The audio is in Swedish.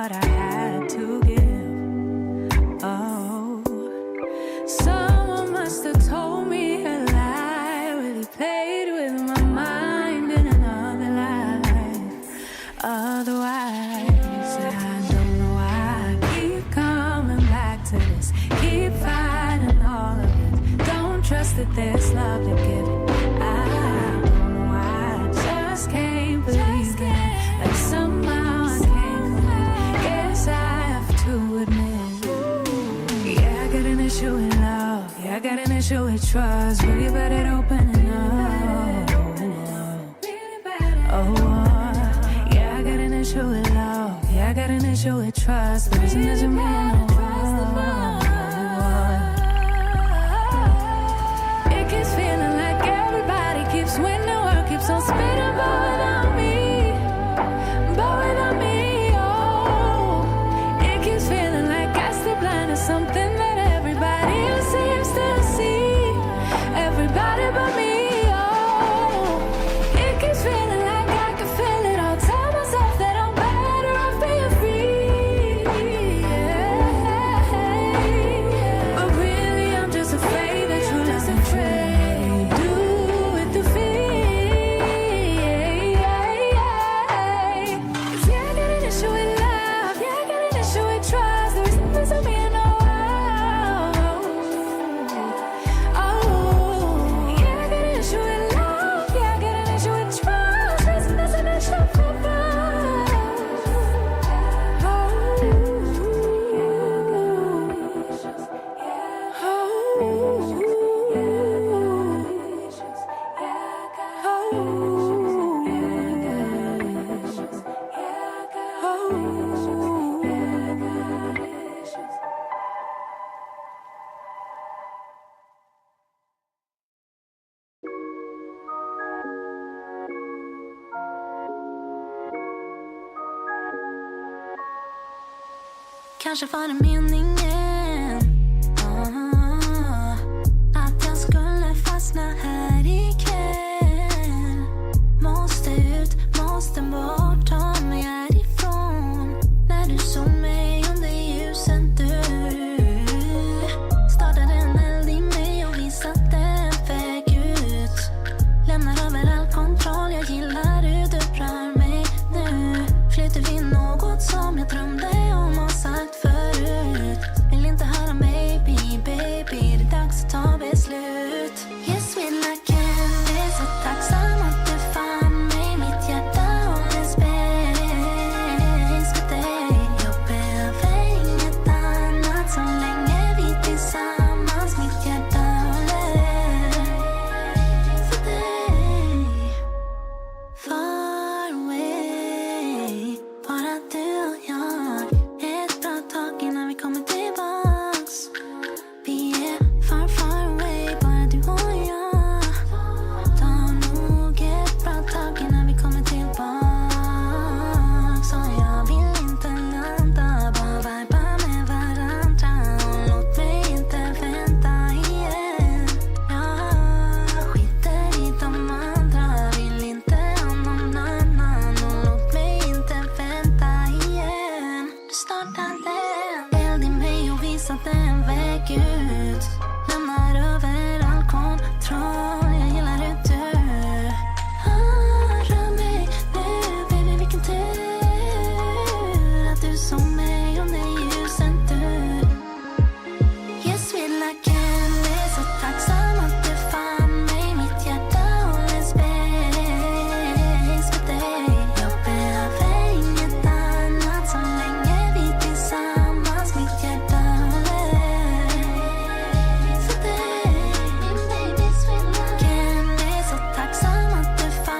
what I had to give. Oh, someone must have told me a lie, really played with my mind in another life. Otherwise, I don't know why I keep coming back to this, keep fighting all of it. Don't trust that there's love to give. I don't know why I just can't believe it. Like somehow I can't commit. Guess I have to admit, yeah, I got an issue with love. Yeah, I got an issue with trust. Really bad at opening up. Oh, yeah, I got an issue with love. Yeah, I got an issue with trust. But isn't this a man? It keeps feeling like everybody keeps winning. World keeps on spinning, but without me. But without me, oh. It keeps feeling like I stay blind to something that everybody else seems to see. Everybody but me, oh. It keeps feeling like I can feel it all. Tell myself that I'm better off being free, yeah. But really I'm just afraid that you're just afraid. Do with the fear, yeah. 'Cause yeah, I got an issue with love. Yeah, I got an issue with trust. There's nothing to me in the world. Oh, yeah, I got an issue with love. Yeah, I got an issue with trust. There's nothing to show for love. Kanske var det meningen att jag skulle fastna här ikväll. Måste ut, måste bort, ta mig härifrån. När du såg mig under ljuset, du startade en eld i mig och visade en väg ut. Lämnar över all kontroll, jag gillar hur du rör mig nu. Flyter vi något som jag drömde om och sagt förut. Vill inte höra maybe, baby, det är dags att ta beslut. Yes, we like it, är så tacksam att du fann mig. Mitt hjärta håller space för dig. Jag behöver inget annat så länge vi tillsammans. Mitt hjärta håller för dig. Far away, bara du och jag. Ett bra tag innan vi kommer tillbaks. Vi är far, far away, bara du och jag. Tar nog ett bra tag innan vi kommer tillbaks. Och jag vill inte landa, bara viba med varandra. Och låt mig inte vänta igen. Jag skiter i de andra, vill inte ha någon annan. Och låt mig inte vänta igen. Du startade eld i mig och visade en väg ut. Lämnar över all kontroll, jag gillar hur du rör mig nu. Baby, vilken tur att du som